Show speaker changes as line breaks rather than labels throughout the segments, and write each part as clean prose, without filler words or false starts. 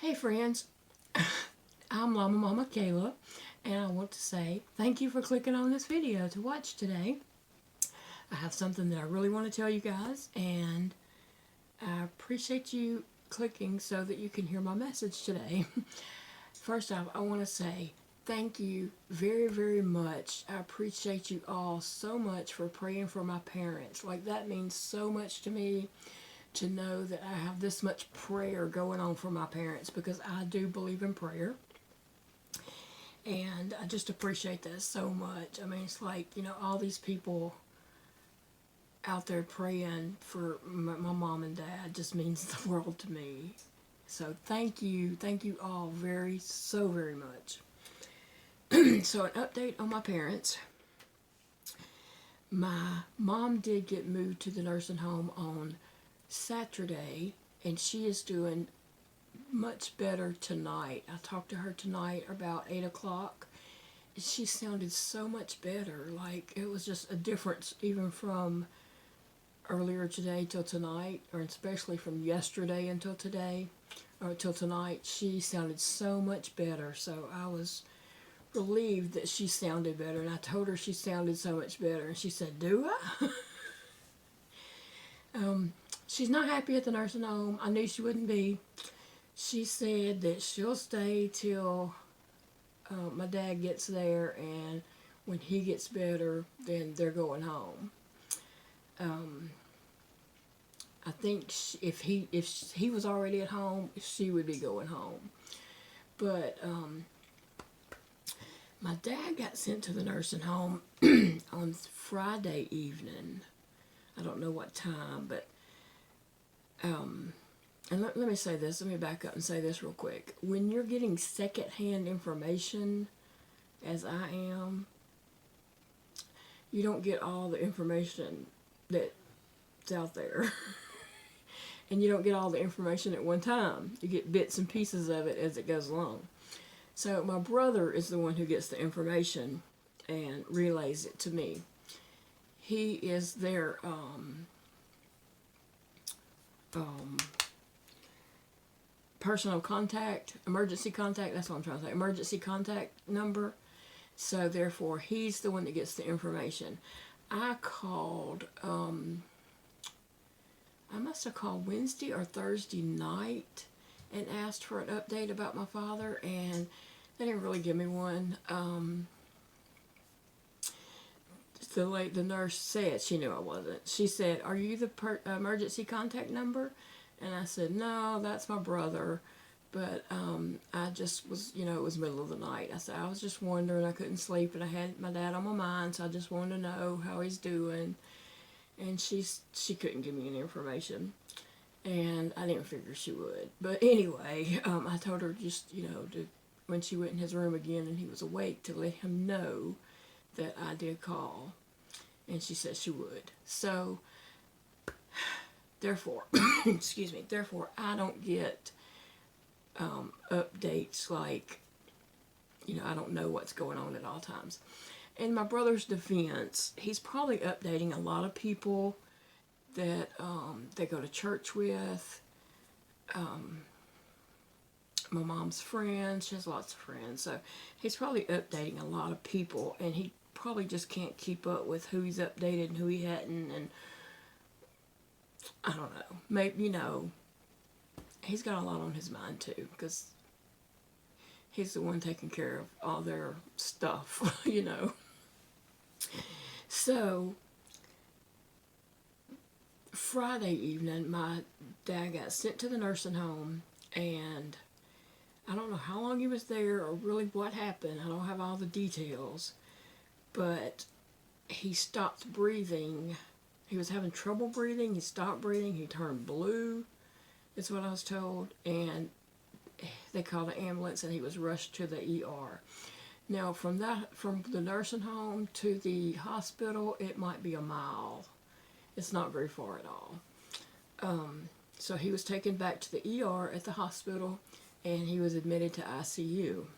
Hey friends, I'm LlamaMamaKayla, and I want to say thank you for clicking on this video to watch today. I have something that I really want to tell you guys, and I appreciate you clicking so that you can hear my message today. First off, I want to say thank you very, very much. I appreciate you all so much for praying for my parents. Like, that means so much to me, to know that I have this much prayer going on for my parents, because I do believe in prayer. And I just appreciate that so much. I mean, it's like, all these people out there praying for my mom and dad just means the world to me. So thank you all so very much. So an update on my parents. My mom did get moved to the nursing home on Saturday, and she is doing much better tonight. I talked to her tonight about 8 o'clock. She sounded so much better. Like, it was just a difference even from earlier today till tonight, or especially from yesterday until today, or till tonight. She sounded so much better. So I was relieved that she sounded better, and I told her she sounded so much better, and she said, "Do I?" She's not happy at the nursing home. I knew she wouldn't be. She said that she'll stay till my dad gets there, and when he gets better, then they're going home. I think if he was already at home, she would be going home. But my dad got sent to the nursing home on Friday evening. I don't know what time, but and let me say this. Let me back up and say this real quick. When you're getting secondhand information, as I am, you don't get all the information that's out there. And you don't get all the information at one time. You get bits and pieces of it as it goes along. So my brother is the one who gets the information and relays it to me. He is their personal contact, emergency contact, that's what I'm trying to say, emergency contact number. So therefore, he's the one that gets the information. I called, I must have called Wednesday or Thursday night and asked for an update about my father, and they didn't really give me one. The nurse said she knew I wasn't. She said, "Are you the emergency contact number?" And I said, "No, that's my brother." But I just was, it was middle of the night. I said, "I was just wondering. I couldn't sleep, and I had my dad on my mind, so I just wanted to know how he's doing." And she couldn't give me any information, and I didn't figure she would. But anyway, I told her just, when she went in his room again and he was awake, to let him know that I did call, and she said she would. So therefore, excuse me, therefore I don't get updates like, I don't know what's going on at all times. In my brother's defense, he's probably updating a lot of people that they go to church with. My mom's friends, she has lots of friends, so he's probably updating a lot of people, and he probably just can't keep up with who he's updated and who he hadn't, and I don't know. Maybe, he's got a lot on his mind too, because he's the one taking care of all their stuff, So, Friday evening, my dad got sent to the nursing home, and I don't know how long he was there or really what happened. I don't have all the details, but he stopped breathing. He was having trouble breathing. He stopped breathing. He turned blue, is what I was told, and they called an ambulance, and he was rushed to the ER. Now, from the nursing home to the hospital, it might be a mile. It's not very far at all. So he was taken back to the ER at the hospital, and he was admitted to ICU.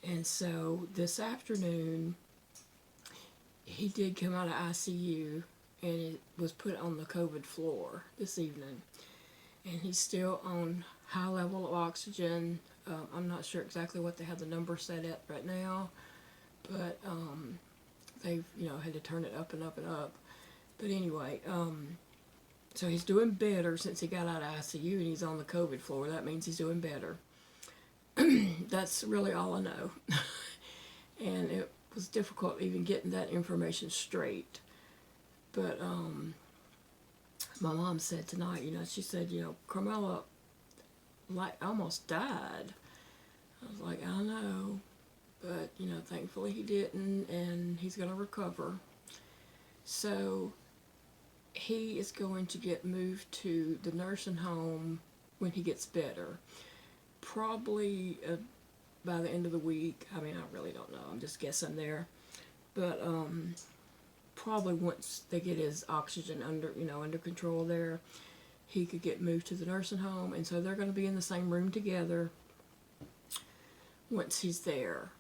And so this afternoon, he did come out of ICU, and it was put on the COVID floor this evening. and he's still on high level of oxygen. I'm not sure exactly what they have the number set at right now, but they've had to turn it up and up and up. But anyway, so he's doing better since he got out of ICU, and he's on the COVID floor. That means he's doing better. That's really all I know. And it was difficult even getting that information straight. But my mom said tonight, she said, Carmela almost died. I was like, I know, but thankfully he didn't, and he's going to recover. So he is going to get moved to the nursing home when he gets better. Probably by the end of the week. I mean, I really don't know. I'm just guessing there. But probably once they get his oxygen under control there, he could get moved to the nursing home. And so they're going to be in the same room together once he's there.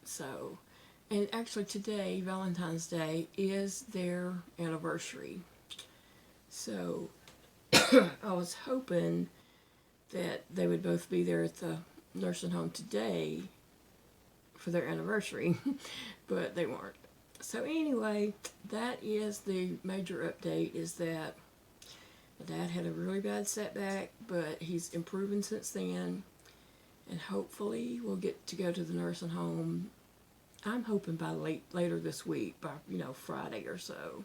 So, and actually today, Valentine's Day, is their anniversary. So I was hoping that they would both be there at the nursing home today for their anniversary, but they weren't. So anyway, that is the major update, is that my dad had a really bad setback, but he's improving since then, and hopefully we'll get to go to the nursing home. I'm hoping by later this week, by Friday or so.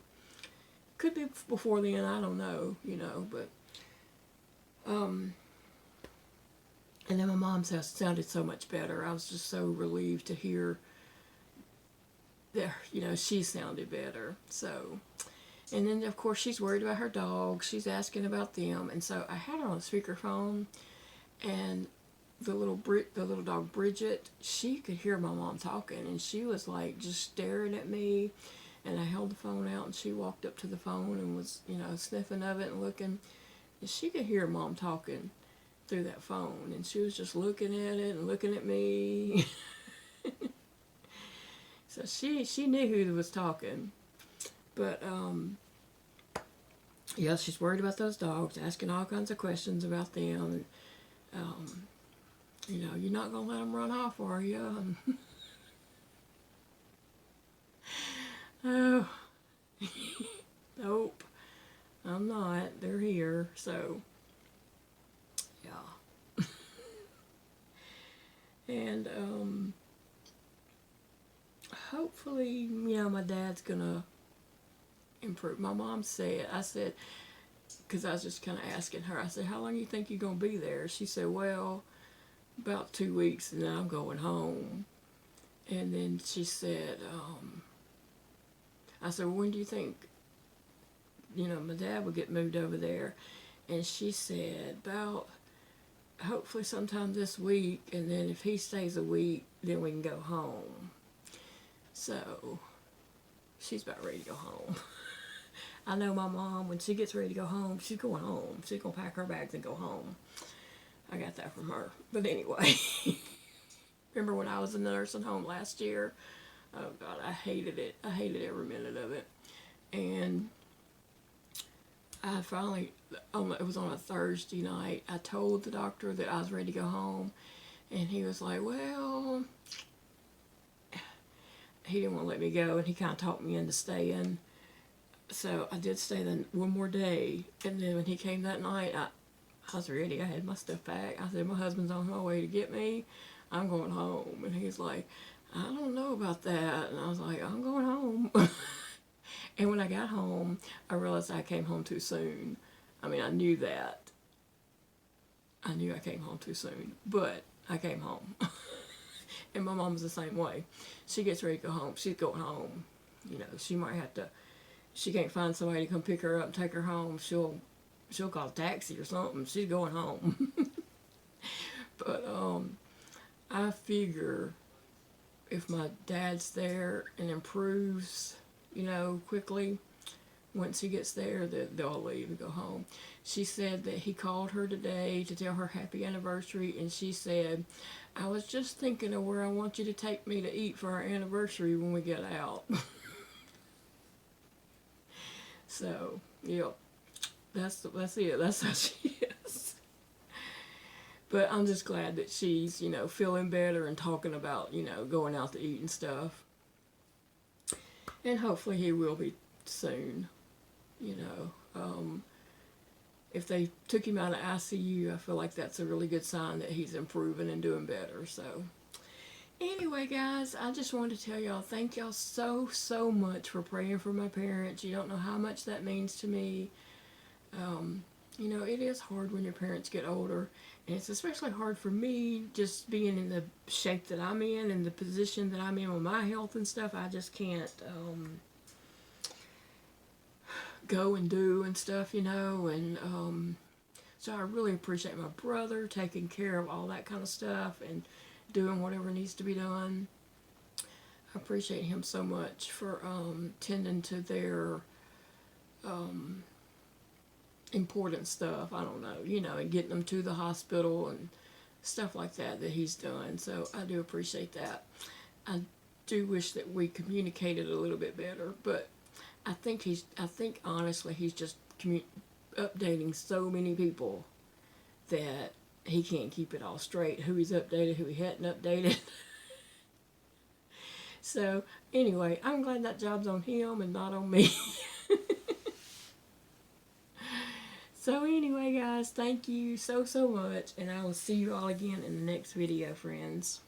Could be before then, I don't know, but and then my mom sounded so much better. I was just so relieved to hear that, she sounded better. So, and then of course she's worried about her dogs. She's asking about them, and so I had her on speakerphone, and the little dog Bridget, she could hear my mom talking, and she was like just staring at me. And I held the phone out, and she walked up to the phone and was, sniffing of it and looking. And she could hear Mom talking through that phone, and she was just looking at it and looking at me. So she knew who was talking. But yeah, she's worried about those dogs, asking all kinds of questions about them. And you're not gonna let them run off, are you? Oh, nope, I'm not. They're here, so yeah. And hopefully, my dad's gonna improve. My mom said, because I was just kind of asking her, I said, how long do you think you're gonna be there? She said, well, about 2 weeks, and then I'm going home. And then she said, I said, well, when do you think, my dad would get moved over there? And she said, about, hopefully sometime this week, and then if he stays a week, then we can go home. So, she's about ready to go home. I know my mom, when she gets ready to go home, she's going home. She's going to pack her bags and go home. I got that from her. But anyway, remember when I was in the nursing home last year? Oh God, I hated it. I hated every minute of it. And I finally, it was on a Thursday night, I told the doctor that I was ready to go home. And he was like, well, he didn't want to let me go, and he kind of talked me into staying. So I did stay then one more day. And then when he came that night, I was ready. I had my stuff packed. I said, my husband's on my way to get me. I'm going home. And he's like, I don't know about that. And I was like, I'm going home. And when I got home, I realized I came home too soon. I mean, I knew that. I knew I came home too soon. But I came home. And my mom's the same way. She gets ready to go home. She's going home. She might have to, she can't find somebody to come pick her up and take her home. She'll call a taxi or something. She's going home. But I figure if my dad's there and improves, quickly, once he gets there, that they'll leave and go home. She said that he called her today to tell her happy anniversary, and she said, I was just thinking of where I want you to take me to eat for our anniversary when we get out. So, yep, that's it. That's how she is. But I'm just glad that she's, you know, feeling better and talking about, you know, going out to eat and stuff. And hopefully he will be soon, you know. If they took him out of ICU, I feel like that's a really good sign that he's improving and doing better. So, anyway, guys, I just wanted to tell y'all, thank y'all so much for praying for my parents. You don't know how much that means to me. You know, it is hard when your parents get older, and it's especially hard for me just being in the shape that I'm in and the position that I'm in with my health and stuff. I just can't go and do and stuff, you know, and so I really appreciate my brother taking care of all that kind of stuff and doing whatever needs to be done. I appreciate him so much for tending to their important stuff. I don't know, you know, and getting them to the hospital and stuff like that he's done. So I do appreciate that. I do wish that we communicated a little bit better, but I think honestly he's just updating so many people that he can't keep it all straight, who he's updated, who he hadn't updated. So anyway, I'm glad that job's on him and not on me. So anyway, guys, thank you so much, and I will see you all again in the next video, friends.